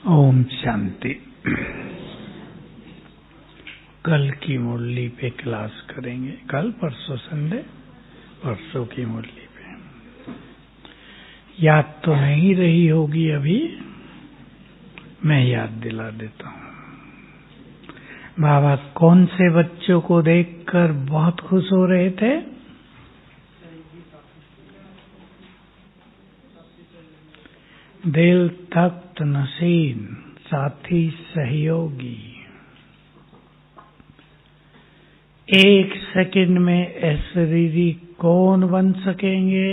ओम शांति। कल की मुरली पे क्लास करेंगे। कल परसों संडे, परसों की मुरली पे। याद तो नहीं रही होगी अभी, मैं याद दिला देता हूँ। बाबा कौन से बच्चों को देखकर बहुत खुश हो रहे थे? दिल तख्त नशीन, साथी सहयोगी। एक सेकंड में ऐश्वर्य कौन बन सकेंगे?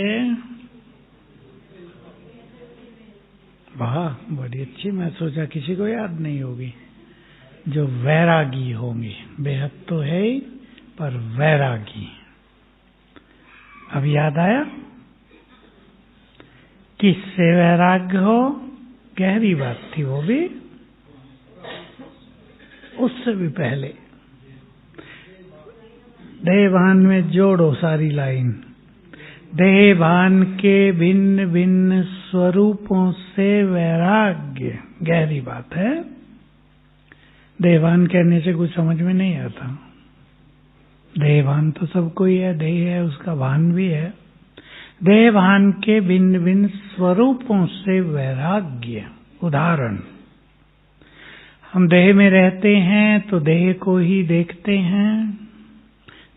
वाह, बड़ी अच्छी। मैं सोचा किसी को याद नहीं होगी। जो वैरागी होंगे, बेहद तो है ही, पर वैरागी। अब याद आया किससे वैराग्य हो? गहरी बात थी वो भी। उससे भी पहले देहभान में जोड़ो सारी लाइन। देहभान के भिन्न भिन्न स्वरूपों से वैराग्य, गहरी बात है। देहभान कहने से कुछ समझ में नहीं आता। देहभान तो सबको ही है, देह है, उसका भान भी है। देहभान के भिन्न भिन्न स्वरूपों से वैराग्य। उदाहरण, हम देह में रहते हैं तो देह को ही देखते हैं,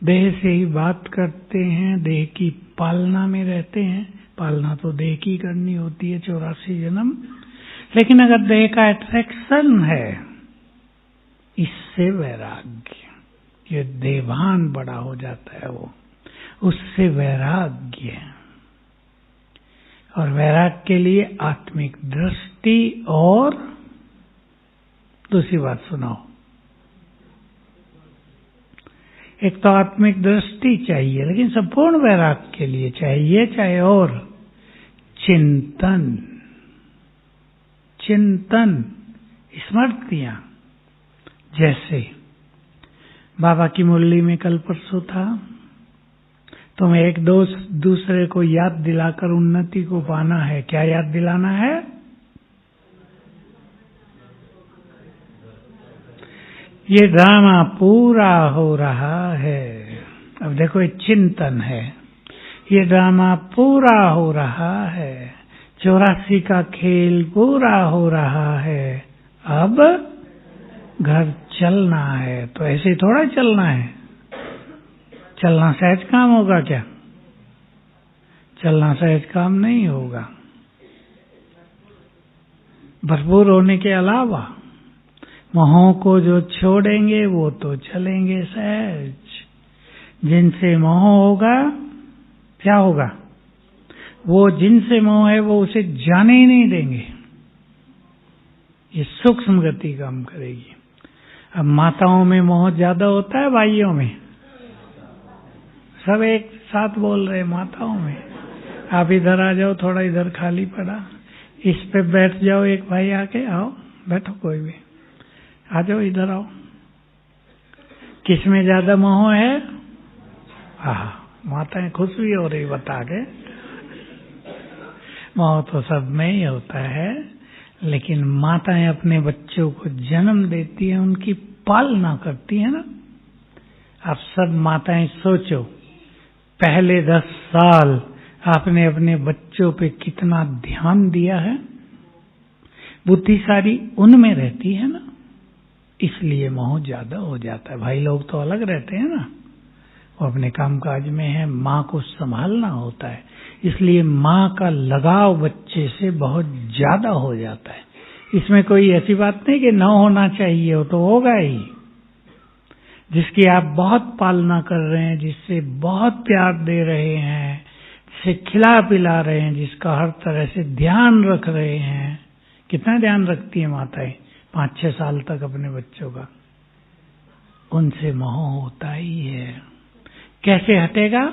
देह से ही बात करते हैं, देह की पालना में रहते हैं। पालना तो देह की करनी होती है, 84 जन्म। लेकिन अगर देह का अट्रैक्शन है, इससे वैराग्य, ये देहभान बड़ा हो जाता है, वो उससे वैराग्य। और वैराग्य के लिए आत्मिक दृष्टि और दूसरी बात सुनाओ। एक तो आत्मिक दृष्टि चाहिए, लेकिन संपूर्ण वैराग्य के लिए चाहिए चाहे और चिंतन। चिंतन, स्मृतियां। जैसे बाबा की मुरली में कल परसों था, तुम्हें एक दूसरे को याद दिलाकर उन्नति को पाना है। क्या याद दिलाना है? ये ड्रामा पूरा हो रहा है। अब देखो, ये चिंतन है। ये ड्रामा पूरा हो रहा है, 84 का खेल पूरा हो रहा है। अब घर चलना है। तो ऐसे ही थोड़ा चलना है। चलना सहज काम होगा क्या? चलना सहज काम नहीं होगा। भरपूर होने के अलावा मोहों को जो छोड़ेंगे वो तो चलेंगे सहज। जिनसे मोह होगा, क्या होगा? वो जिनसे मोह है वो उसे जाने ही नहीं देंगे। ये सूक्ष्म गति काम करेगी। अब माताओं में मोह ज्यादा होता है, भाइयों में? सब एक साथ बोल रहे, माताओं में। आप इधर आ जाओ, थोड़ा इधर खाली पड़ा, इस पे बैठ जाओ। एक भाई आके, आओ बैठो, कोई भी आ जाओ, इधर आओ। किस में ज्यादा मोह है? माताएं खुश भी हो रही बता के। मोह तो सब में ही होता है, लेकिन माताएं अपने बच्चों को जन्म देती हैं, उनकी पालना करती है ना। आप सब माताएं सोचो, पहले 10 साल आपने अपने बच्चों पे कितना ध्यान दिया है। बुद्धि सारी उनमें रहती है ना, इसलिए मोह ज्यादा हो जाता है। भाई लोग तो अलग रहते हैं ना, वो अपने कामकाज में है, माँ को संभालना होता है, इसलिए माँ का लगाव बच्चे से बहुत ज्यादा हो जाता है। इसमें कोई ऐसी बात नहीं कि न होना चाहिए, वो तो होगा ही। जिसकी आप बहुत पालना कर रहे हैं, जिससे बहुत प्यार दे रहे हैं, जिसे खिला पिला रहे हैं, जिसका हर तरह से ध्यान रख रहे हैं। कितना ध्यान रखती है माताएं 5-6 साल तक अपने बच्चों का। उनसे मोह होता ही है। कैसे हटेगा?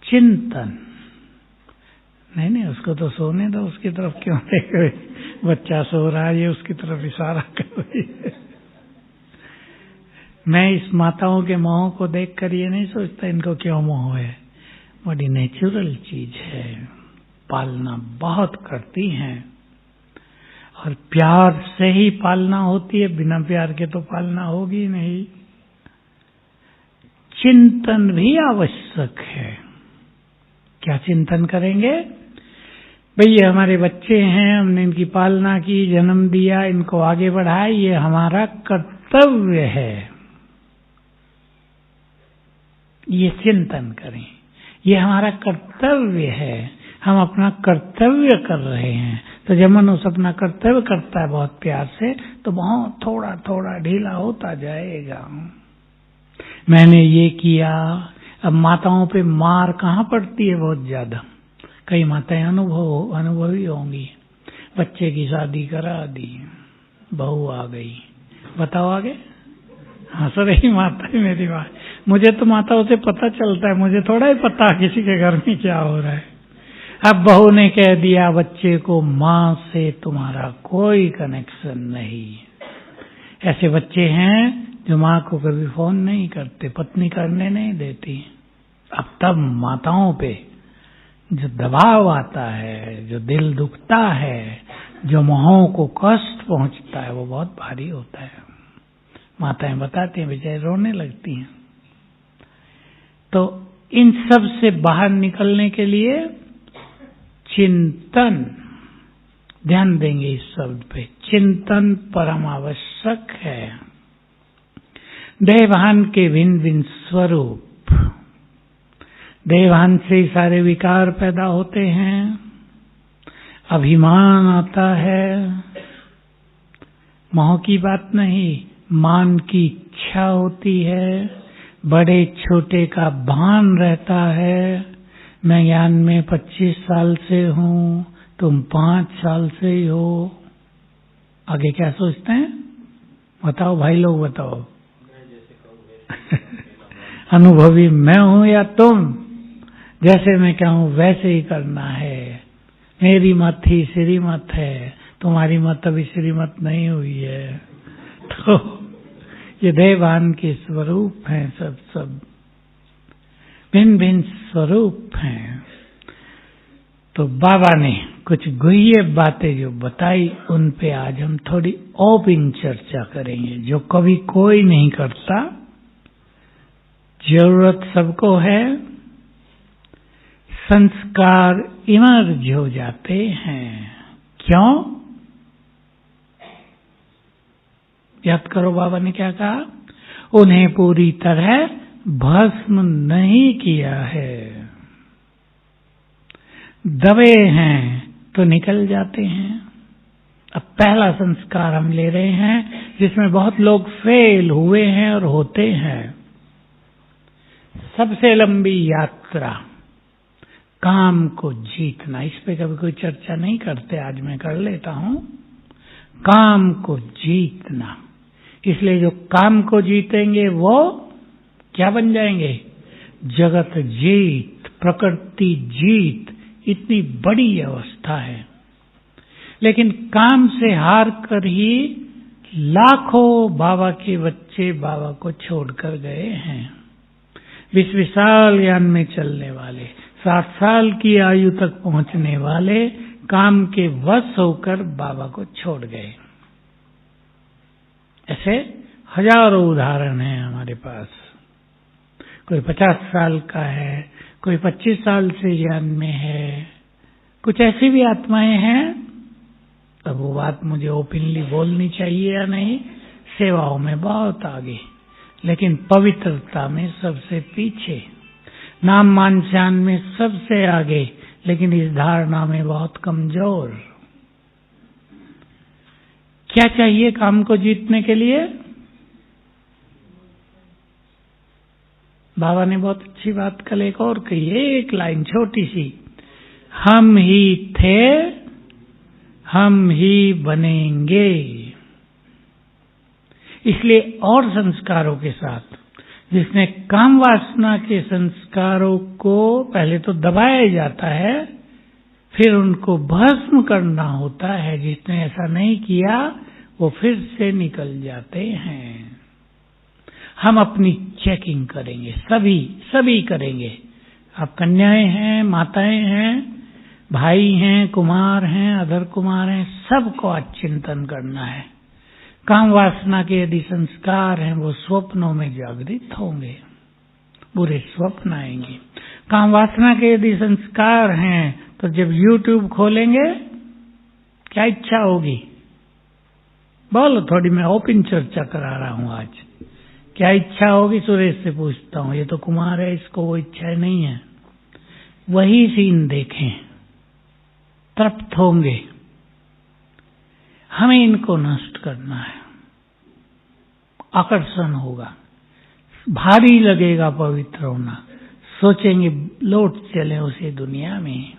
चिंतन। नहीं, उसको तो सोने दो, उसकी तरफ क्यों देख रहे? बच्चा सो रहा है, ये उसकी तरफ इशारा कर रही है। मैं इस माताओं के मोह को देखकर ये नहीं सोचता इनको क्यों मोह है। बड़ी नेचुरल चीज है, पालना बहुत करती हैं। और प्यार से ही पालना होती है, बिना प्यार के तो पालना होगी नहीं। चिंतन भी आवश्यक है। क्या चिंतन करेंगे? भाई ये हमारे बच्चे हैं, हमने इनकी पालना की, जन्म दिया, इनको आगे बढ़ाया, ये हमारा कर्तव्य है, ये चिंतन करें। ये हमारा कर्तव्य है, हम अपना कर्तव्य कर रहे हैं। तो जब मनुष्य अपना कर्तव्य करता है बहुत प्यार से, तो बहुत थोड़ा थोड़ा ढीला होता जाएगा। मैंने ये किया। अब माताओं पे मार कहाँ पड़ती है? बहुत ज्यादा। कई माताएं अनुभवी होंगी। बच्चे की शादी करा दी, बहू आ गई, बताओ आगे। हंस रही माता है मेरी माँ। मुझे तो माताओं से पता चलता है, मुझे थोड़ा ही पता किसी के घर में क्या हो रहा है। अब बहू ने कह दिया बच्चे को, माँ से तुम्हारा कोई कनेक्शन नहीं। ऐसे बच्चे हैं जो माँ को कभी फोन नहीं करते, पत्नी करने नहीं देती। अब तब माताओं पे जो दबाव आता है, जो दिल दुखता है, जो मोहों को कष्ट पहुंचता है, वो बहुत भारी होता है। माताएं बताती हैं, बेचारी रोने लगती हैं। तो इन सब से बाहर निकलने के लिए चिंतन, ध्यान देंगे इस शब्द पे, चिंतन परम आवश्यक है। देवान के भिन्न भिन्न स्वरूप, देवान से ही सारे विकार पैदा होते हैं। अभिमान आता है, मोह की बात नहीं, मान की इच्छा होती है, बड़े छोटे का भान रहता है। मैं ज्ञान में 25 साल से हूँ, तुम 5 साल से ही हो। आगे क्या सोचते हैं? बताओ भाई लोग, बताओ। अनुभवी मैं हूं या तुम? जैसे मैं कहूं वैसे ही करना है। मेरी मत ही श्रीमत है, तुम्हारी मत अभी श्रीमत नहीं हुई है। तो ये देवान के स्वरूप हैं, सब भिन्न भिन्न स्वरूप हैं। तो बाबा ने कुछ गुह्य बातें जो बताई, उन पे आज हम थोड़ी ओपन चर्चा करेंगे, जो कभी कोई नहीं करता। जरूरत सबको है। संस्कार इमर्ज हो जाते हैं। क्यों? याद करो बाबा ने क्या कहा? उन्हें पूरी तरह भस्म नहीं किया है। दबे हैं तो निकल जाते हैं। अब पहला संस्कार हम ले रहे हैं, जिसमें बहुत लोग फेल हुए हैं और होते हैं। सबसे लंबी यात्रा, काम को जीतना। इस पे कभी कोई चर्चा नहीं करते, आज मैं कर लेता हूं। काम को जीतना। इसलिए जो काम को जीतेंगे वो क्या बन जाएंगे? जगत जीत, प्रकृति जीत। इतनी बड़ी अवस्था है। लेकिन काम से हार कर ही लाखों बाबा के बच्चे बाबा को छोड़कर गए हैं। 20 साल ज्ञान में चलने वाले, 60 साल की आयु तक पहुंचने वाले काम के वश होकर बाबा को छोड़ गए। ऐसे हजारों उदाहरण हैं हमारे पास। कोई 50 साल का है, कोई 25 साल से ज्ञान में है। कुछ ऐसी भी आत्माएं हैं, तब वो बात मुझे ओपनली बोलनी चाहिए या नहीं, सेवाओं में बहुत आगे, लेकिन पवित्रता में सबसे पीछे, नाम मान शान में सबसे आगे, लेकिन इस धारणा में बहुत कमजोर। क्या चाहिए काम को जीतने के लिए? बाबा ने बहुत अच्छी बात कल एक और कही, एक लाइन छोटी सी, हम ही थे हम ही बनेंगे। इसलिए और संस्कारों के साथ, जिसने काम वासना के संस्कारों को पहले तो दबाया जाता है, फिर उनको भस्म करना होता है। जिसने ऐसा नहीं किया वो फिर से निकल जाते हैं। हम अपनी चेकिंग करेंगे, सभी करेंगे। आप कन्याएं हैं, माताएं हैं, भाई हैं, कुमार हैं, अधर कुमार हैं, सबको आज चिंतन करना है। काम वासना के यदि संस्कार हैं वो स्वप्नों में जागृत होंगे, बुरे स्वप्न आएंगे। काम वासना के यदि संस्कार हैं तो जब YouTube खोलेंगे क्या इच्छा होगी? बोलो, थोड़ी मैं ओपन चर्चा करा रहा हूं आज। क्या इच्छा होगी? सुरेश से पूछता हूं, ये तो कुमार है, इसको वो इच्छाएं नहीं है। वही सीन देखें, तृप्त होंगे। हमें इनको नष्ट करना है। आकर्षण होगा, भारी लगेगा पवित्र होना, सोचेंगे लौट चले उसी दुनिया में।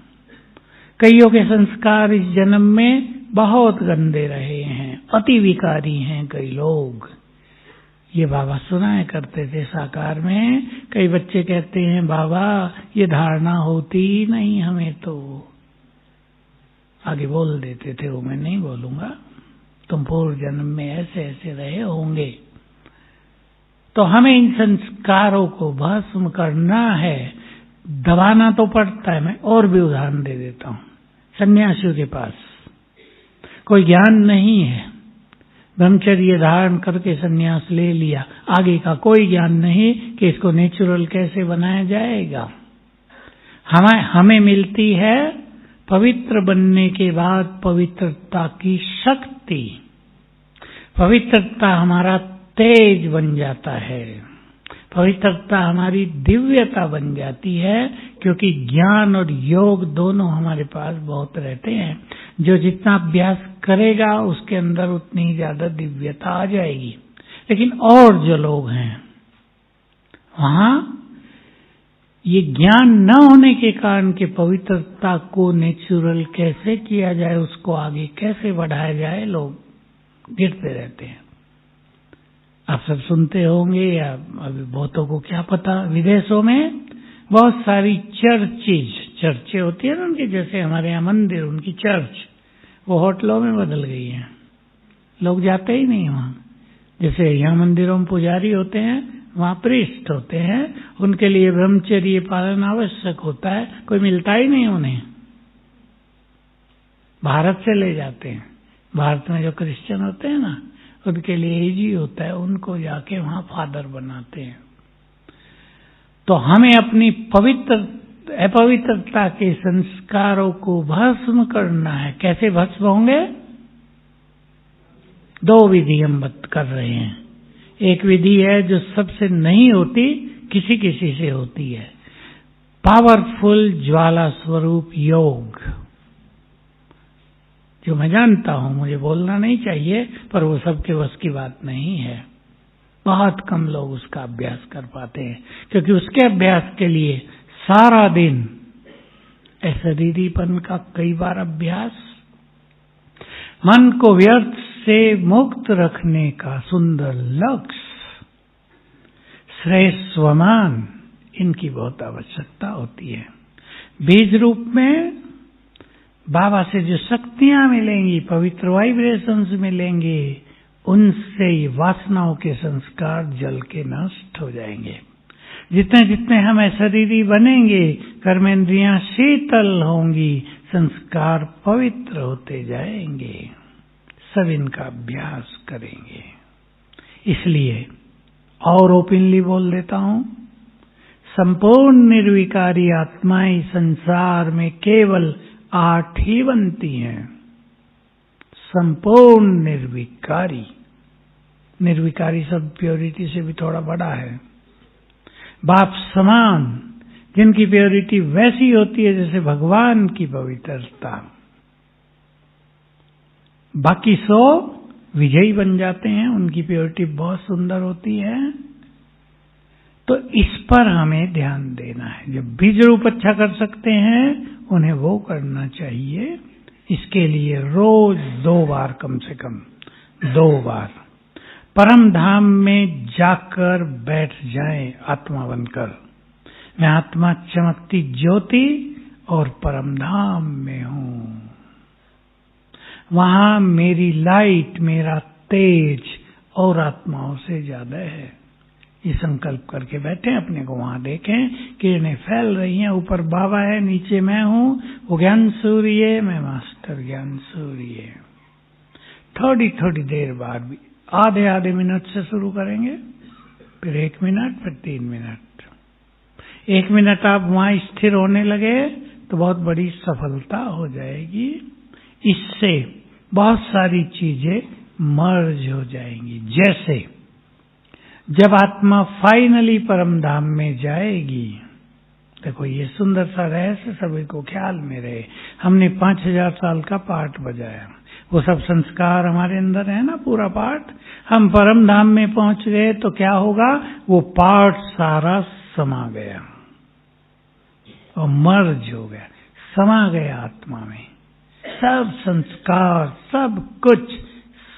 कईयों के संस्कार इस जन्म में बहुत गंदे रहे हैं, अति विकारी हैं कई लोग। ये बाबा सुनाया करते थे साकार में। कई बच्चे कहते हैं बाबा ये धारणा होती ही नहीं हमें, तो आगे बोल देते थे, वो मैं नहीं बोलूंगा। तुम पूर्व जन्म में ऐसे ऐसे रहे होंगे। तो हमें इन संस्कारों को भस्म करना है, दबाना तो पड़ता है। मैं और भी उदाहरण दे देता हूं। सन्यासियों के पास कोई ज्ञान नहीं है, ब्रह्मचर्य धारण करके सन्यास ले लिया, आगे का कोई ज्ञान नहीं कि इसको नेचुरल कैसे बनाया जाएगा। हमें मिलती है पवित्र बनने के बाद पवित्रता की शक्ति। पवित्रता हमारा तेज बन जाता है, पवित्रता हमारी दिव्यता बन जाती है, क्योंकि ज्ञान और योग दोनों हमारे पास बहुत रहते हैं। जो जितना अभ्यास करेगा उसके अंदर उतनी ही ज्यादा दिव्यता आ जाएगी। लेकिन और जो लोग हैं वहां ये ज्ञान न होने के कारण कि पवित्रता को नेचुरल कैसे किया जाए, उसको आगे कैसे बढ़ाया जाए, लोग गिरते रहते हैं। आप सब सुनते होंगे, या अभी बहुतों को क्या पता, विदेशों में बहुत सारी चर्चें होती है ना उनकी, जैसे हमारे यहाँ मंदिर, उनकी चर्च वो होटलों में बदल गई है। लोग जाते ही नहीं वहां। जैसे यहाँ मंदिरों में पुजारी होते हैं, वहां प्रीस्ट होते हैं, उनके लिए ब्रह्मचर्य पालन आवश्यक होता है, कोई मिलता ही नहीं उन्हें। भारत से ले जाते हैं, भारत में जो क्रिश्चियन होते हैं ना, उनके लिए इजी होता है, उनको जाके वहां फादर बनाते हैं। तो हमें अपनी अपवित्रता के संस्कारों को भस्म करना है। कैसे भस्म होंगे? दो विधि हम कर रहे हैं। एक विधि है जो सबसे नहीं होती, किसी किसी से होती है, पावरफुल ज्वाला स्वरूप योग, जो मैं जानता हूं, मुझे बोलना नहीं चाहिए, पर वो सबके बस की बात नहीं है। बहुत कम लोग उसका अभ्यास कर पाते हैं, क्योंकि उसके अभ्यास के लिए सारा दिन अशरीरीपन का कई बार अभ्यास, मन को व्यर्थ से मुक्त रखने का सुंदर लक्ष्य, श्रेष्ठ स्वमान, इनकी बहुत आवश्यकता होती है। बीज रूप में बाबा से जो शक्तियां मिलेंगी, पवित्र वाइब्रेशंस मिलेंगे, उनसे ये वासनाओं के संस्कार जल के नष्ट हो जाएंगे। जितने जितने हम शरीरी बनेंगे, कर्मेंद्रियां शीतल होंगी, संस्कार पवित्र होते जाएंगे। सब इनका अभ्यास करेंगे। इसलिए और ओपनली बोल देता हूं, संपूर्ण निर्विकारी आत्माएं संसार में केवल 8 ही बनती हैं। संपूर्ण निर्विकारी, निर्विकारी शब्द प्योरिटी से भी थोड़ा बड़ा है। बाप समान, जिनकी प्योरिटी वैसी होती है जैसे भगवान की पवित्रता। बाकी 100 विजयी बन जाते हैं, उनकी प्योरिटी बहुत सुंदर होती है। तो इस पर हमें ध्यान देना है। जब बीज रूप अच्छा कर सकते हैं, उन्हें वो करना चाहिए। इसके लिए रोज 2 बार, कम से कम 2 बार परम धाम में जाकर बैठ जाएं आत्मा बनकर। मैं आत्मा चमकती ज्योति और परम धाम में हूं। वहां मेरी लाइट, मेरा तेज और आत्माओं से ज्यादा है। ये संकल्प करके बैठे, अपने को वहां देखें, किरणें फैल रही हैं, ऊपर बाबा है, नीचे मैं हूं, वो ज्ञान सूर्य, मैं मास्टर ज्ञान सूर्य। थोड़ी थोड़ी देर बाद भी आधे आधे मिनट से शुरू करेंगे, फिर 1 मिनट, फिर 3 मिनट। 1 मिनट आप वहां स्थिर होने लगे तो बहुत बड़ी सफलता हो जाएगी। इससे बहुत सारी चीजें मर्ज हो जाएंगी। जैसे जब आत्मा फाइनली परम धाम में जाएगी, देखो ये सुंदर सा रहस्य सभी को ख्याल में रहे। हमने 5000 साल का पाठ बजाया, वो सब संस्कार हमारे अंदर है ना, पूरा पाठ। हम परम धाम में पहुंच गए तो क्या होगा, वो पाठ सारा समा गया और मर्ज हो गया, समा गया आत्मा में। सब संस्कार सब कुछ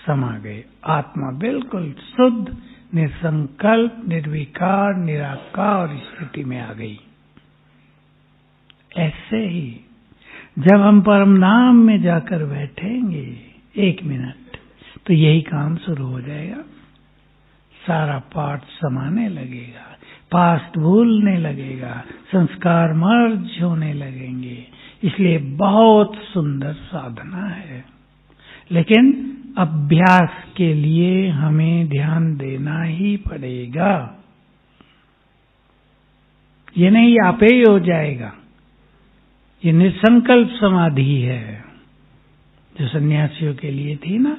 समा गए, आत्मा बिल्कुल शुद्ध, निसंकल्प, निर्विकार, निराकार स्थिति में आ गई। ऐसे ही जब हम परम धाम में जाकर बैठेंगे 1 मिनट, तो यही काम शुरू हो जाएगा। सारा पाठ समाने लगेगा, पास्ट भूलने लगेगा, संस्कार मर्ज होने लगेंगे। इसलिए बहुत सुंदर साधना है, लेकिन अभ्यास के लिए हमें ध्यान देना ही पड़ेगा। ये नहीं आपे ही हो जाएगा। ये निसंकल्प समाधि है जो सन्यासियों के लिए थी ना,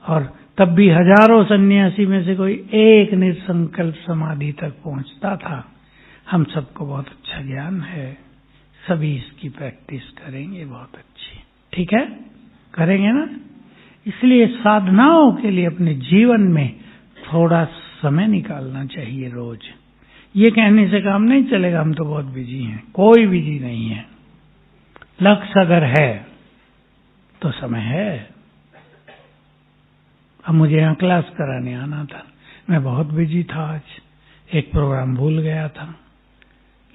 और तब भी हजारों सन्यासी में से कोई एक निसंकल्प समाधि तक पहुंचता था। हम सबको बहुत अच्छा ज्ञान है, सभी इसकी प्रैक्टिस करेंगे बहुत अच्छी। ठीक है, करेंगे ना। इसलिए साधनाओं के लिए अपने जीवन में थोड़ा समय निकालना चाहिए रोज। ये कहने से काम नहीं चलेगा हम तो बहुत बिजी हैं, कोई बिजी नहीं है। लक्ष्य अगर है तो समय है। अब मुझे यहाँ क्लास कराने आना था, मैं बहुत बिजी था, आज एक प्रोग्राम भूल गया था,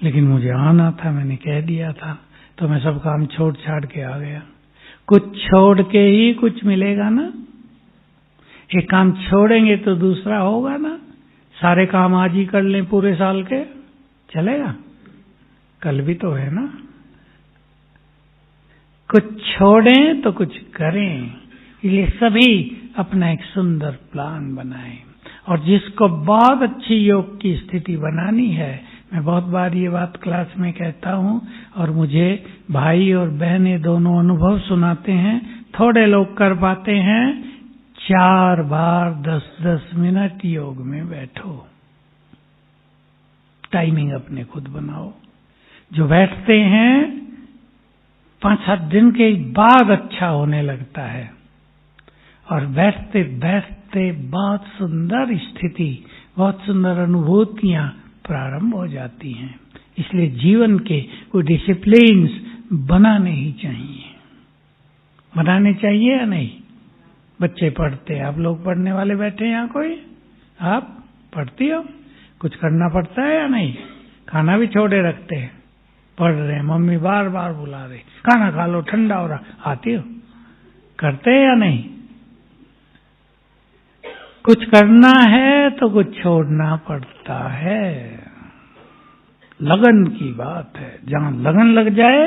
लेकिन मुझे आना था, मैंने कह दिया था, तो मैं सब काम छोड़ छाड़ के आ गया। कुछ छोड़ के ही कुछ मिलेगा ना। एक काम छोड़ेंगे तो दूसरा होगा ना। सारे काम आज ही कर लें पूरे साल के, चलेगा? कल भी तो है ना। कुछ छोड़ें तो कुछ करें। इसलिए सभी अपना एक सुंदर प्लान बनाएं। और जिसको बहुत अच्छी योग की स्थिति बनानी है, मैं बहुत बार ये बात क्लास में कहता हूं, और मुझे भाई और बहनें दोनों अनुभव सुनाते हैं। थोड़े लोग कर पाते हैं, 4 बार 10-10 मिनट योग में बैठो। टाइमिंग अपने खुद बनाओ। जो बैठते हैं 5-7 दिन के बाद अच्छा होने लगता है, और बैठते बैठते बहुत सुंदर स्थिति, बहुत सुंदर अनुभूतियां प्रारंभ हो जाती हैं। इसलिए जीवन के कोई डिसिप्लिन्स बनाने ही चाहिए। बनाने चाहिए या नहीं? बच्चे पढ़ते, आप लोग पढ़ने वाले बैठे हैं यहाँ कोई? आप पढ़ती हो? कुछ करना पड़ता है या नहीं? खाना भी छोड़े रखते हैं, पढ़ रहे हैं, मम्मी बार बार बुला रही, खाना खा लो, ठंडा हो रहा, आती हो? करते हैं या नहीं? कुछ करना है तो कुछ छोड़ना पड़ता है। लगन की बात है। जहां लगन लग जाए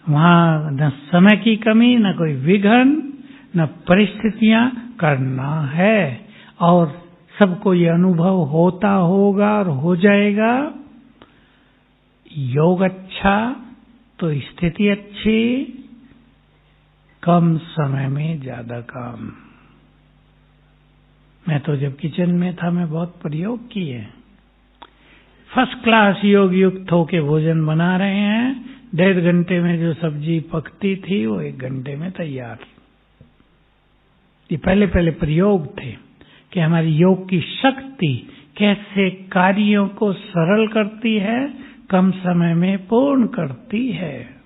वहां न समय की कमी, न कोई विघ्न, न परिस्थितियां, करना है। और सबको ये अनुभव होता होगा और हो जाएगा। योग अच्छा तो स्थिति अच्छी, कम समय में ज्यादा काम। मैं तो जब किचन में था, मैं बहुत प्रयोग किए। फर्स्ट क्लास योग युक्त होके भोजन बना रहे हैं, 1.5 घंटे में जो सब्जी पकती थी वो 1 घंटे में तैयार। ये पहले पहले प्रयोग थे कि हमारी योग की शक्ति कैसे कार्यों को सरल करती है, कम समय में पूर्ण करती है।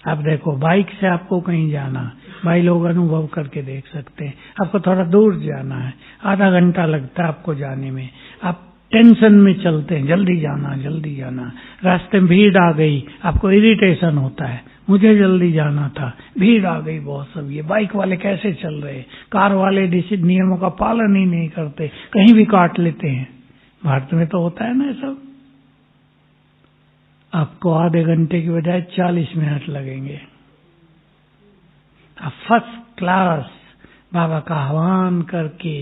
अब देखो, बाइक से आपको कहीं जाना, भाई लोग अनुभव करके देख सकते हैं। आपको थोड़ा दूर जाना है, आधा घंटा लगता है आपको जाने में। आप टेंशन में चलते हैं, जल्दी जाना जल्दी जाना, रास्ते में भीड़ आ गई, आपको इरिटेशन होता है, मुझे जल्दी जाना था, भीड़ आ गई बहुत, सब ये बाइक वाले कैसे चल रहे, कार वाले नियमों का पालन ही नहीं करते, कहीं भी काट लेते हैं। भारत में तो होता है ना ये सब। आपको आधे घंटे की बजाय 40 मिनट लगेंगे। आप फर्स्ट क्लास बाबा का आह्वान करके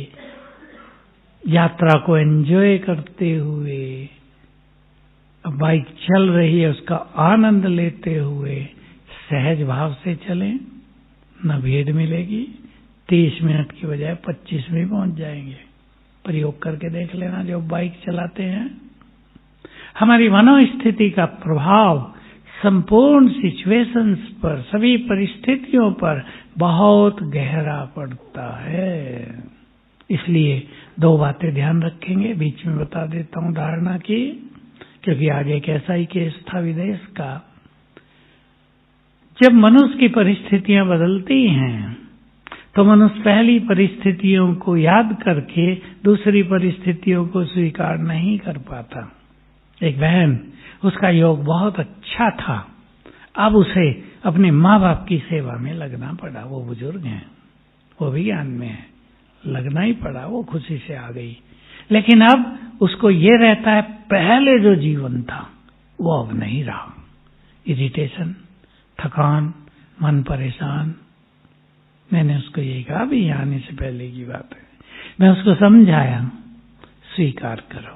यात्रा को एंजॉय करते हुए, बाइक चल रही है उसका आनंद लेते हुए सहज भाव से चलें, न भीड़ मिलेगी। 30 मिनट की बजाय 25 में पहुंच जाएंगे। प्रयोग करके देख लेना जो बाइक चलाते हैं। हमारी मनोस्थिति का प्रभाव संपूर्ण सिचुएशंस पर, सभी परिस्थितियों पर बहुत गहरा पड़ता है। इसलिए 2 बातें ध्यान रखेंगे, बीच में बता देता हूं धारणा की, क्योंकि आगे एक ऐसा ही केस था विदेश का। जब मनुष्य की परिस्थितियां बदलती हैं तो मनुष्य पहली परिस्थितियों को याद करके दूसरी परिस्थितियों को स्वीकार नहीं कर पाता। एक बहन, उसका योग बहुत अच्छा था, अब उसे अपने माँ बाप की सेवा में लगना पड़ा। वो बुजुर्ग हैं, वो भी ज्ञान में है, लगना ही पड़ा, वो खुशी से आ गई। लेकिन अब उसको ये रहता है पहले जो जीवन था वो अब नहीं रहा। इरिटेशन, थकान, मन परेशान। मैंने उसको यही कहा, अभी आने से पहले की बात है, मैं उसको समझाया स्वीकार करो।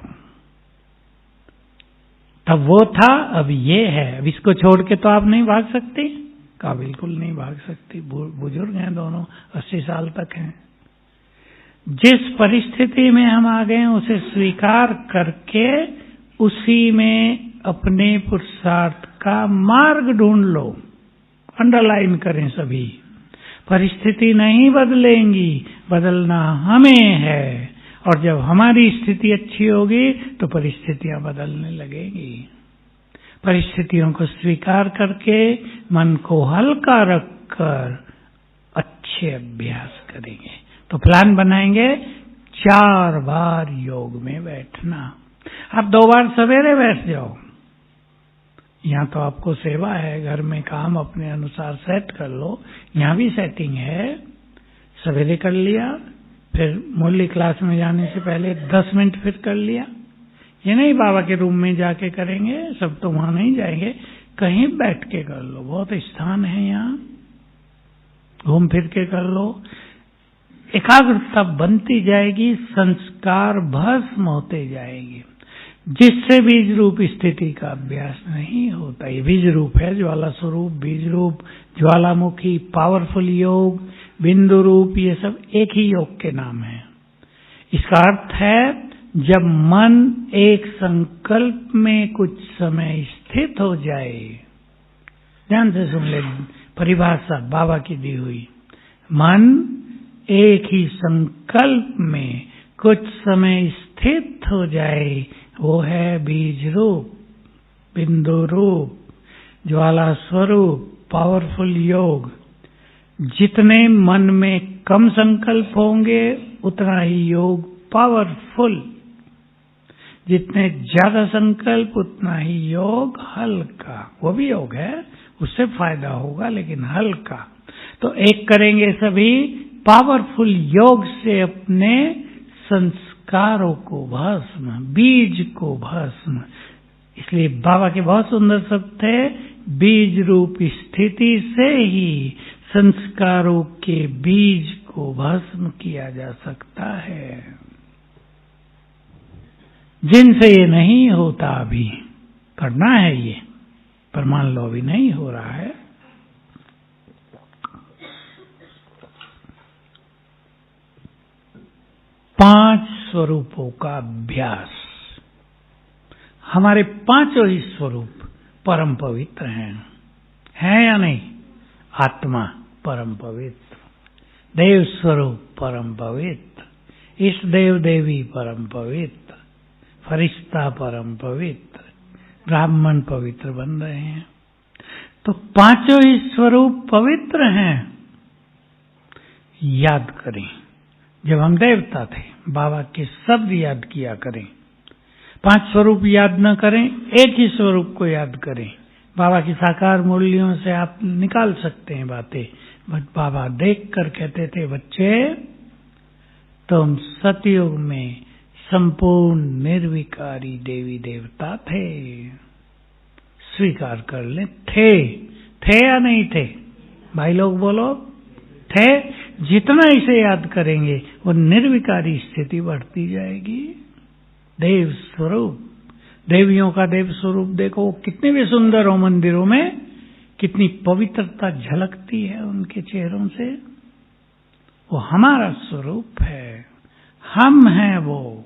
तब वो था, अब ये है। अब इसको छोड़ के तो आप नहीं भाग सकते। कहा बिल्कुल नहीं भाग सकती, बुजुर्ग हैं दोनों, 80 साल तक हैं। जिस परिस्थिति में हम आ गए उसे स्वीकार करके उसी में अपने पुरुषार्थ का मार्ग ढूंढ लो। अंडरलाइन करें सभी। परिस्थिति नहीं बदलेंगी, बदलना हमें है। और जब हमारी स्थिति अच्छी होगी तो परिस्थितियां बदलने लगेंगी। परिस्थितियों को स्वीकार करके मन को हल्का रखकर अच्छे अभ्यास करेंगे। तो प्लान बनाएंगे 4 बार योग में बैठना। आप 2 बार सवेरे बैठ जाओ। यहाँ तो आपको सेवा है, घर में काम अपने अनुसार सेट कर लो, यहाँ भी सेटिंग है। सवेरे कर लिया, फिर मुरली क्लास में जाने से पहले 10 मिनट फिर कर लिया। ये नहीं बाबा के रूम में जाके करेंगे, सब तो वहां नहीं जाएंगे, कहीं बैठ के कर लो, बहुत स्थान है यहाँ, घूम फिर के कर लो। एकाग्रता बनती जाएगी, संस्कार भस्म होते जाएंगे, जिससे बीज रूप स्थिति का अभ्यास नहीं होता। ये बीज रूप है, ज्वाला स्वरूप, बीज रूप, ज्वालामुखी, पावरफुल योग, बिंदु रूप, ये सब एक ही योग के नाम है। इसका अर्थ है जब मन एक संकल्प में कुछ समय स्थित हो जाए। ध्यान से सुन ले परिभाषा बाबा की दी हुई। मन एक ही संकल्प में कुछ समय स्थित हो जाए, वो है बीज रूप, बिंदु रूप, ज्वाला स्वरूप, पावरफुल योग। जितने मन में कम संकल्प होंगे उतना ही योग पावरफुल, जितने ज्यादा संकल्प उतना ही योग हल्का। वो भी योग है, उससे फायदा होगा लेकिन हल्का। तो एक करेंगे सभी पावरफुल योग से अपने संस्कारों को भस्म, बीज को भस्म। इसलिए बाबा के बहुत सुंदर शब्द थे, बीज रूप स्थिति से ही संस्कारों के बीज को भस्म किया जा सकता है। जिनसे ये नहीं होता, अभी करना है ये, पर मान लो अभी नहीं हो रहा है। पांच स्वरूपों का अभ्यास। हमारे पांचों ही स्वरूप परम पवित्र हैं या नहीं? आत्मा परम पवित्र, देव स्वरूप परम पवित्र, इष्ट देव देवी परम पवित्र, फरिश्ता परम पवित्र, ब्राह्मण पवित्र बन रहे हैं। तो पांचों ही स्वरूप पवित्र हैं। याद करें, जब हम देवता थे बाबा के शब्द याद किया करें। 5 स्वरूप याद न करें, एक ही स्वरूप को याद करें। बाबा की साकार मूल्यों से आप निकाल सकते हैं बातें। बट बाबा देख कर कहते थे, बच्चे तुम सतयुग में संपूर्ण निर्विकारी देवी देवता थे, स्वीकार कर ले। थे या नहीं थे? भाई लोग बोलो, थे। जितना इसे याद करेंगे वो निर्विकारी स्थिति बढ़ती जाएगी। देव स्वरूप, देवियों का देव स्वरूप देखो, कितने भी सुंदर हो मंदिरों में, कितनी पवित्रता झलकती है उनके चेहरों से। वो हमारा स्वरूप है, हम हैं वो,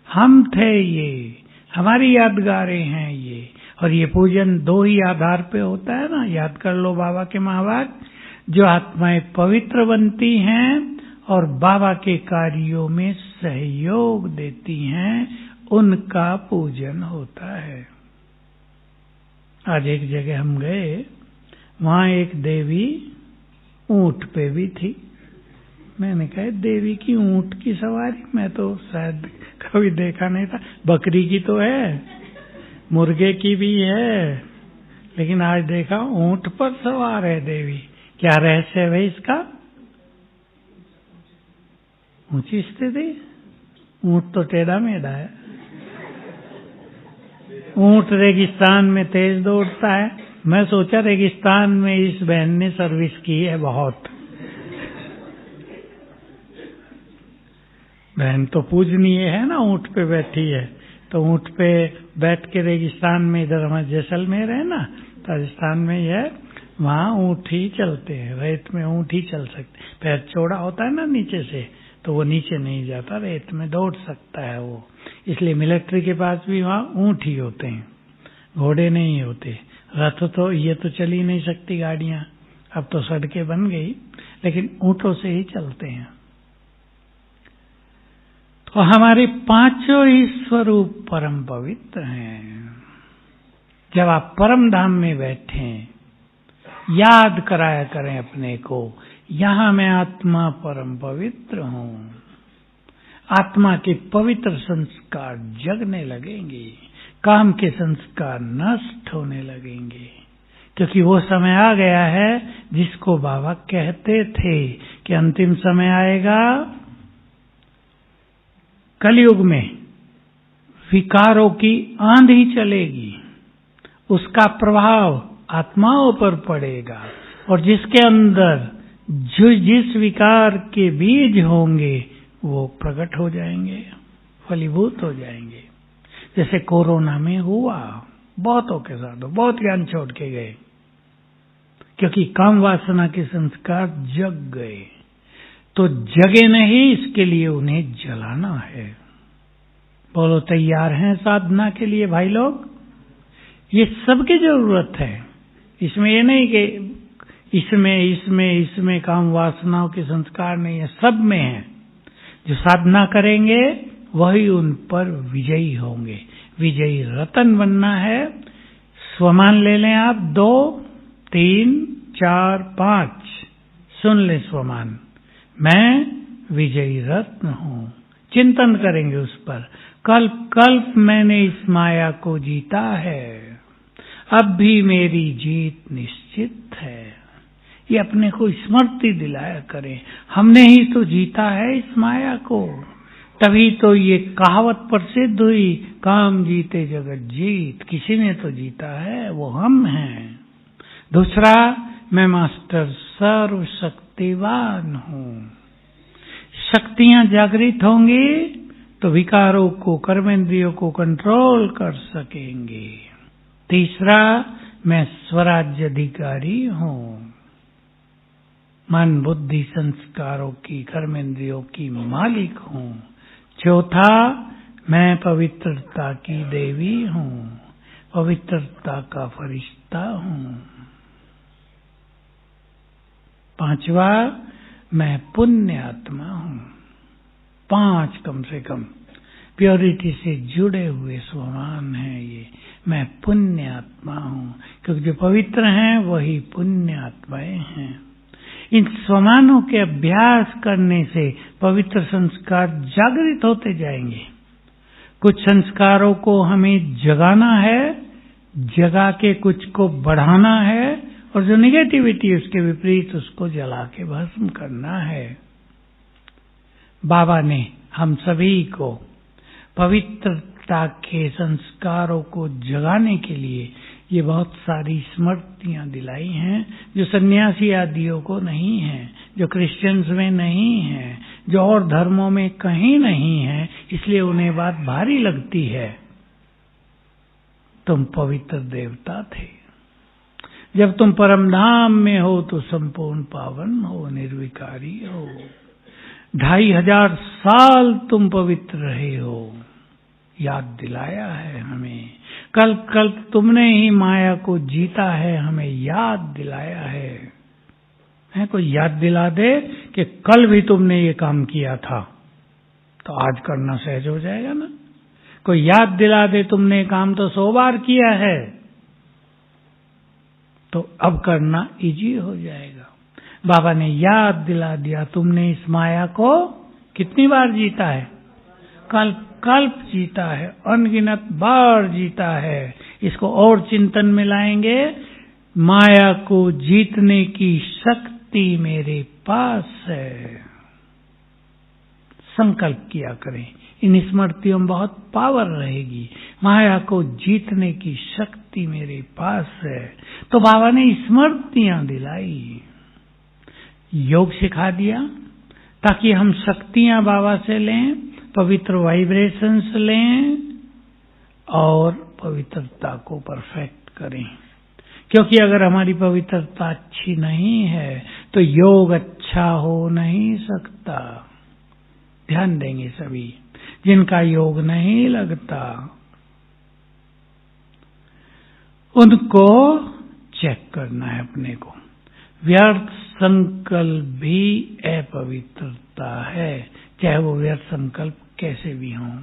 हम थे ये, हमारी यादगारें हैं ये। और ये पूजन 2 ही आधार पे होता है ना, याद कर लो बाबा के महावाक्य। जो आत्माएं पवित्र बनती हैं और बाबा के कार्यों में सहयोग देती हैं, उनका पूजन होता है। आज एक जगह हम गए, वहां एक देवी ऊंट पे भी थी। मैंने कहा, देवी की ऊंट की सवारी? मैं तो शायद कभी देखा नहीं था। बकरी की तो है, मुर्गे की भी है, लेकिन आज देखा ऊंट पर सवार है देवी। क्या रहस्य है इसका? ऊंची स्थिति। ऊंट तो टेढ़ा मेढ़ा है। ऊंट रेगिस्तान में तेज दौड़ता है। मैं सोचा रेगिस्तान में इस बहन ने सर्विस की है बहुत। बहन तो पूजनीय है ना, ऊंट पे बैठी है। तो ऊंट पे बैठ के रेगिस्तान में, इधर हमारे जैसलमेर है ना, राजस्थान में ही है, वहां ऊंट ही चलते हैं। रेत में ऊंट ही चल सकते। पैर चौड़ा होता है ना नीचे से, तो वो नीचे नहीं जाता, रेत में दौड़ सकता है वो। इसलिए मिलिट्री के पास भी वहां ऊंट ही होते हैं, घोड़े नहीं होते। रथ तो ये तो चल ही नहीं सकती गाड़ियां, अब तो सड़कें बन गई, लेकिन ऊंटों से ही चलते हैं। तो हमारे 5 ही स्वरूप परम पवित्र हैं। जब आप परम धाम में बैठे, याद कराया करें अपने को, यहां मैं आत्मा परम पवित्र हूं। आत्मा के पवित्र संस्कार जगने लगेंगे, काम के संस्कार नष्ट होने लगेंगे, क्योंकि वो समय आ गया है जिसको बाबा कहते थे कि अंतिम समय आएगा, कलयुग में विकारों की आंधी चलेगी, उसका प्रभाव आत्माओं पर पड़ेगा, और जिसके अंदर जिस विकार के बीज होंगे वो प्रकट हो जाएंगे, फलीभूत हो जाएंगे। जैसे कोरोना में हुआ, बहुतों के साथ बहुत ज्ञान छोड़ के गए, क्योंकि काम वासना के संस्कार जग गए। तो जगे नहीं, इसके लिए उन्हें जलाना है। बोलो, तैयार हैं साधना के लिए भाई लोग? ये सबकी जरूरत है। इसमें ये नहीं कि इसमें काम वासनाओं के संस्कार नहीं है, सब में है। जो साधना करेंगे वही उन पर विजयी होंगे। विजयी रतन बनना है। स्वमान ले लें आप, 2, 3, 4, 5 सुन ले स्वमान। मैं विजयी रत्न हूं। चिंतन करेंगे उस पर। कल्प कल्प मैंने इस माया को जीता है, अब भी मेरी जीत निश्चित है। ये अपने को स्मृति दिलाया करें, हमने ही तो जीता है इस माया को। तभी तो ये कहावत प्रसिद्ध हुई, काम जीते जगत जीत। किसी ने तो जीता है, वो हम हैं। दूसरा, मैं मास्टर सर्वशक्तिवान हूं। शक्तियां जागृत होंगी तो विकारों को, कर्मेंद्रियों को कंट्रोल कर सकेंगे। तीसरा, मैं स्वराज्य अधिकारी हूं। मन, बुद्धि, संस्कारों की, कर्मेंद्रियों की मालिक हूं। चौथा, मैं पवित्रता की देवी हूं, पवित्रता का फरिश्ता हूं। पांचवा, मैं पुण्य आत्मा हूं। 5 कम से कम प्योरिटी से जुड़े हुए स्वमान हैं ये। मैं पुण्य आत्मा हूं, क्योंकि जो पवित्र हैं वही पुण्य आत्माएं हैं। इन स्वमानों के अभ्यास करने से पवित्र संस्कार जागृत होते जाएंगे। कुछ संस्कारों को हमें जगाना है, जगा के कुछ को बढ़ाना है, और जो निगेटिविटी उसके विपरीत उसको जला के भस्म करना है। बाबा ने हम सभी को पवित्रता के संस्कारों को जगाने के लिए ये बहुत सारी स्मृतियां दिलाई हैं, जो सन्यासी आदियों को नहीं है, जो क्रिश्चियंस में नहीं है, जो और धर्मों में कहीं नहीं है, इसलिए उन्हें बात भारी लगती है। तुम पवित्र देवता थे, जब तुम परमधाम में हो तो संपूर्ण पावन हो, निर्विकारी हो। 2500 साल तुम पवित्र रहे हो, याद दिलाया है हमें। कल कल तुमने ही माया को जीता है, हमें याद दिलाया है। कोई याद दिला दे कि कल भी तुमने ये काम किया था, तो आज करना सहज हो जाएगा ना। कोई याद दिला दे तुमने काम तो 100 बार किया है, तो अब करना इजी हो जाएगा। बाबा ने याद दिला दिया, तुमने इस माया को कितनी बार जीता है? कल्प कल्प जीता है, अनगिनत बार जीता है। इसको और चिंतन में लाएंगे। माया को जीतने की शक्ति मेरे पास है। संकल्प किया करें, इन स्मृतियों में बहुत पावर रहेगी। माया को जीतने की शक्ति मेरे पास है। तो बाबा ने स्मृतियां दिलाई, योग सिखा दिया, ताकि हम शक्तियां बाबा से लें, पवित्र वाइब्रेशंस लें और पवित्रता को परफेक्ट करें। क्योंकि अगर हमारी पवित्रता अच्छी नहीं है तो योग अच्छा हो नहीं सकता। ध्यान देंगे सभी जिनका योग नहीं लगता, उनको चेक करना है अपने को। व्यर्थ संकल्प भी अपवित्रता है, चाहे वो व्यर्थ संकल्प कैसे भी हों,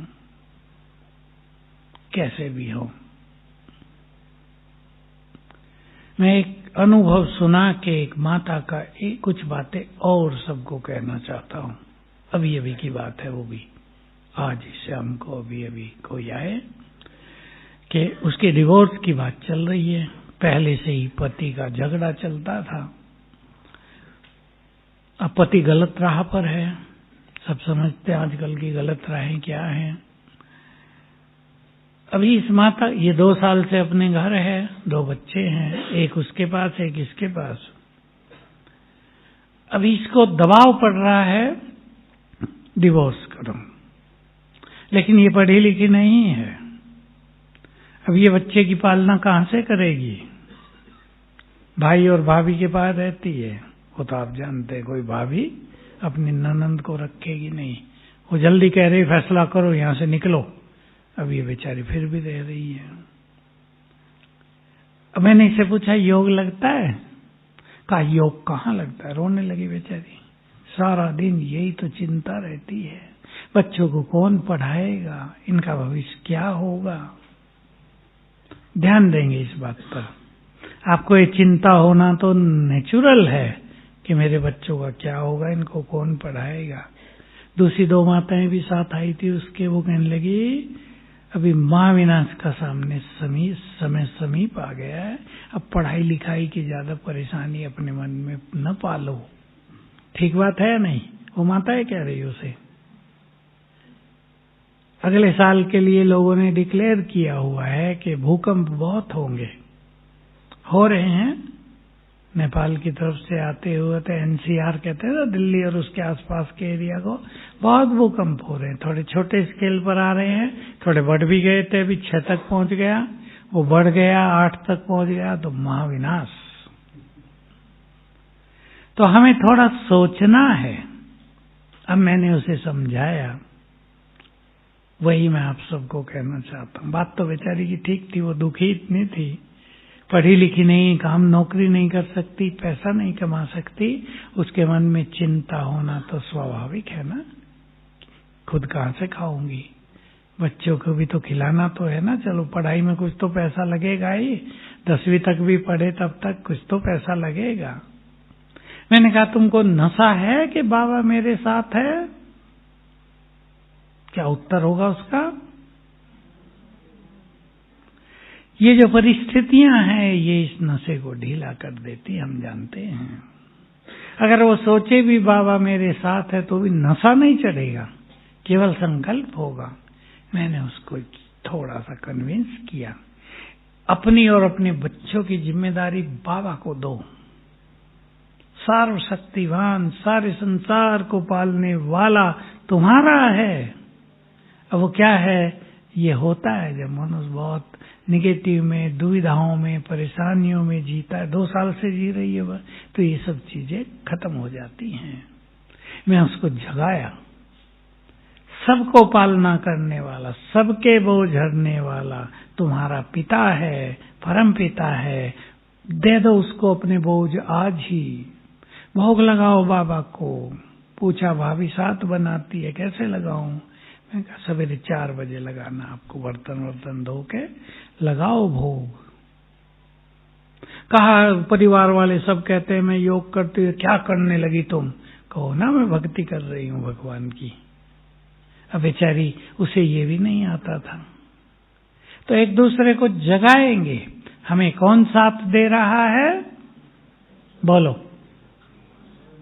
कैसे भी हो। मैं एक अनुभव सुना के एक माता का कुछ बातें और सबको कहना चाहता हूं। अभी अभी की बात है, वो भी आज शाम को अभी कोई आए कि उसके डिवोर्स की बात चल रही है। पहले से ही पति का झगड़ा चलता था। अब पति गलत राह पर है, सब समझते हैं आजकल की गलत राहें क्या हैं। अभी इस माता ये 2 साल से अपने घर है, 2 बच्चे हैं, एक उसके पास एक इसके पास। अभी इसको दबाव पड़ रहा है डिवोर्स करो, लेकिन ये पढ़ी लिखी नहीं है। अब ये बच्चे की पालना कहां से करेगी? भाई और भाभी के पास रहती है, वो तो आप जानते हैं, कोई भाभी अपनी ननंद को रखेगी नहीं। वो जल्दी कह रही फैसला करो, यहां से निकलो। अब ये बेचारी फिर भी रह रही है। अब मैंने इससे पूछा योग लगता है? कहा योग कहाँ लगता है। रोने लगी बेचारी। सारा दिन यही तो चिंता रहती है, बच्चों को कौन पढ़ाएगा, इनका भविष्य क्या होगा। ध्यान देंगे इस बात पर। आपको ये चिंता होना तो नेचुरल है कि मेरे बच्चों का क्या होगा, इनको कौन पढ़ाएगा। दूसरी 2 माताएं भी साथ आई थी उसके। वो कहने लगी अभी महाविनाश का समय समीप आ गया है, अब पढ़ाई लिखाई की ज्यादा परेशानी अपने मन में न पालो। ठीक बात है या नहीं? वो माताएं कह रही उसे। अगले साल के लिए लोगों ने डिक्लेयर किया हुआ है कि भूकंप बहुत होंगे, हो रहे हैं। नेपाल की तरफ से आते हुए तो एनसीआर कहते हैं ना, दिल्ली और उसके आसपास के एरिया को बहुत भूकंप हो रहे हैं। थोड़े छोटे स्केल पर आ रहे हैं, थोड़े बढ़ भी गए थे। अभी 6 तक पहुंच गया, वो बढ़ गया 8 तक पहुंच गया, तो महाविनाश। तो हमें थोड़ा सोचना है। अब मैंने उसे समझाया, वही मैं आप सबको कहना चाहता हूँ। बात तो बेचारी की ठीक थी, वो दुखी इतनी थी, पढ़ी लिखी नहीं, काम नौकरी नहीं कर सकती, पैसा नहीं कमा सकती, उसके मन में चिंता होना तो स्वाभाविक है ना। खुद कहाँ से खाऊंगी, बच्चों को भी तो खिलाना तो है ना। चलो पढ़ाई में कुछ तो पैसा लगेगा ही, 10वीं तक भी पढ़े तब तक कुछ तो पैसा लगेगा। मैंने कहा तुमको नशा है कि बाबा मेरे साथ है? क्या उत्तर होगा उसका? ये जो परिस्थितियां हैं ये इस नशे को ढीला कर देती, हम जानते हैं। अगर वो सोचे भी बाबा मेरे साथ है तो भी नशा नहीं चढ़ेगा, केवल संकल्प होगा। मैंने उसको थोड़ा सा कन्विंस किया, अपनी और अपने बच्चों की जिम्मेदारी बाबा को दो। सर्वशक्तिवान, सारे संसार को पालने वाला तुम्हारा है। अब वो क्या है, ये होता है जब मनुष्य बहुत निगेटिव में, दुविधाओं में, परेशानियों में जीता है। 2 साल से जी रही है वह, तो ये सब चीजें खत्म हो जाती हैं। मैं उसको जगाया, सबको पालना करने वाला, सबके बोझ हरने वाला तुम्हारा पिता है, परम पिता है। दे दो उसको अपने बोझ आज ही। भोग लगाओ बाबा को। पूछा भाभी 7 बनाती है, कैसे लगाऊं? मैं कहा सवेरे 4 बजे लगाना, आपको बर्तन धो के लगाओ भोग। कहा परिवार वाले सब कहते हैं मैं योग करती हूँ, क्या करने लगी तुम? कहो ना मैं भक्ति कर रही हूँ भगवान की। अब बेचारी उसे ये भी नहीं आता था। तो एक दूसरे को जगाएंगे। हमें कौन साथ दे रहा है? बोलो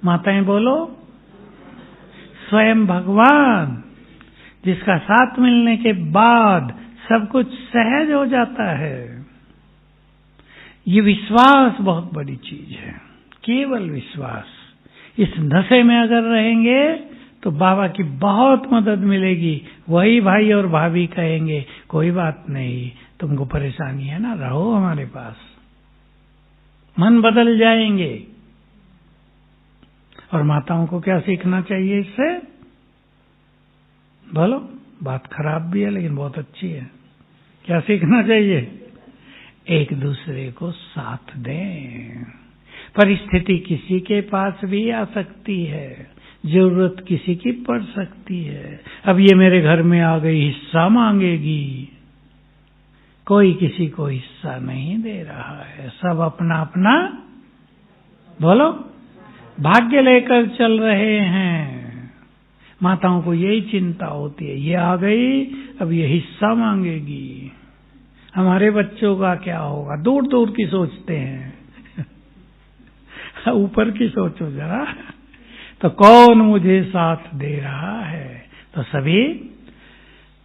माताएं, बोलो। स्वयं भगवान, जिसका साथ मिलने के बाद सब कुछ सहज हो जाता है। ये विश्वास बहुत बड़ी चीज है, केवल विश्वास। इस नशे में अगर रहेंगे तो बाबा की बहुत मदद मिलेगी। वही भाई और भाभी कहेंगे कोई बात नहीं, तुमको परेशानी है ना, रहो हमारे पास। मन बदल जाएंगे। और माताओं को क्या सीखना चाहिए इससे? बोलो, बात खराब भी है लेकिन बहुत अच्छी है। क्या सीखना चाहिए? एक दूसरे को साथ दें। परिस्थिति किसी के पास भी आ सकती है, जरूरत किसी की पड़ सकती है। अब ये मेरे घर में आ गई, हिस्सा मांगेगी। कोई किसी को हिस्सा नहीं दे रहा है, सब अपना अपना बोलो भाग्य लेकर चल रहे हैं। माताओं को यही चिंता होती है, ये आ गई अब ये हिस्सा मांगेगी, हमारे बच्चों का क्या होगा। दूर दूर की सोचते हैं, ऊपर की सोचो जरा। तो कौन मुझे साथ दे रहा है? तो सभी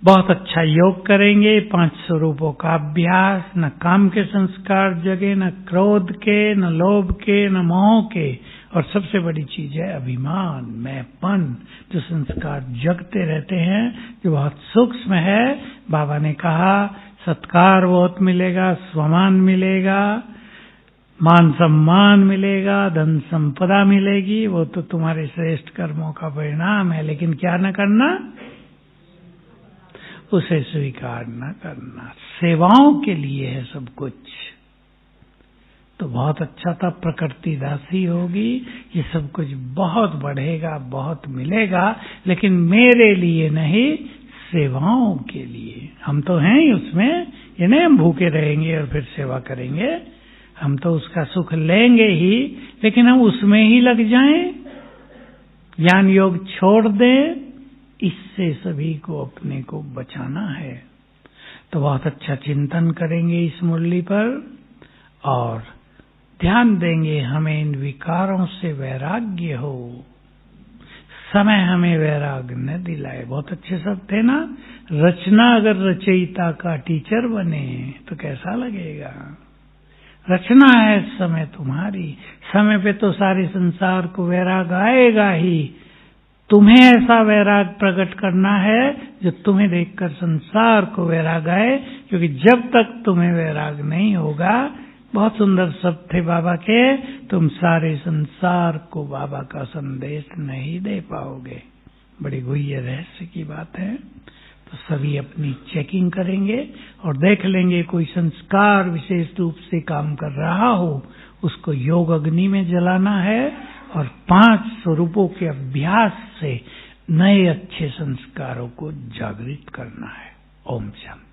बहुत अच्छा योग करेंगे। 5 स्वरूपों का अभ्यास, न काम के संस्कार जगे, न क्रोध के, न लोभ के, न मोह के, और सबसे बड़ी चीज है अभिमान, मैंपन, जो संस्कार जगते रहते हैं, जो बहुत सूक्ष्म है। बाबा ने कहा सत्कार बहुत मिलेगा, स्वमान मिलेगा, मान सम्मान मिलेगा, धन संपदा मिलेगी, वो तो तुम्हारे श्रेष्ठ कर्मों का परिणाम है। लेकिन क्या न करना? उसे स्वीकार न करना। सेवाओं के लिए है सब कुछ। तो बहुत अच्छा था, प्रकृति दासी होगी, ये सब कुछ बहुत बढ़ेगा, बहुत मिलेगा, लेकिन मेरे लिए नहीं, सेवाओं के लिए। हम तो हैं ही उसमें, ये नहीं हम भूखे रहेंगे और फिर सेवा करेंगे। हम तो उसका सुख लेंगे ही, लेकिन हम उसमें ही लग जाएं, ज्ञान योग छोड़ दें, इससे सभी को अपने को बचाना है। तो बहुत अच्छा चिंतन करेंगे इस मुरली पर और ध्यान देंगे हमें इन विकारों से वैराग्य हो। समय हमें वैराग्य न दिलाए। बहुत अच्छे शब्द थे ना। रचना अगर रचयिता का टीचर बने तो कैसा लगेगा? रचना है समय तुम्हारी। समय पे तो सारे संसार को वैराग आएगा ही। तुम्हें ऐसा वैराग प्रकट करना है जो तुम्हें देखकर संसार को वैराग आए, क्योंकि जब तक तुम्हें वैराग नहीं होगा, बहुत सुंदर शब्द थे बाबा के, तुम सारे संसार को बाबा का संदेश नहीं दे पाओगे। बड़ी गुह्य रहस्य की बात है। तो सभी अपनी चेकिंग करेंगे और देख लेंगे कोई संस्कार विशेष रूप से काम कर रहा हो, उसको योग अग्नि में जलाना है और 5 स्वरूपों के अभ्यास से नए अच्छे संस्कारों को जागृत करना है। ओम शांति।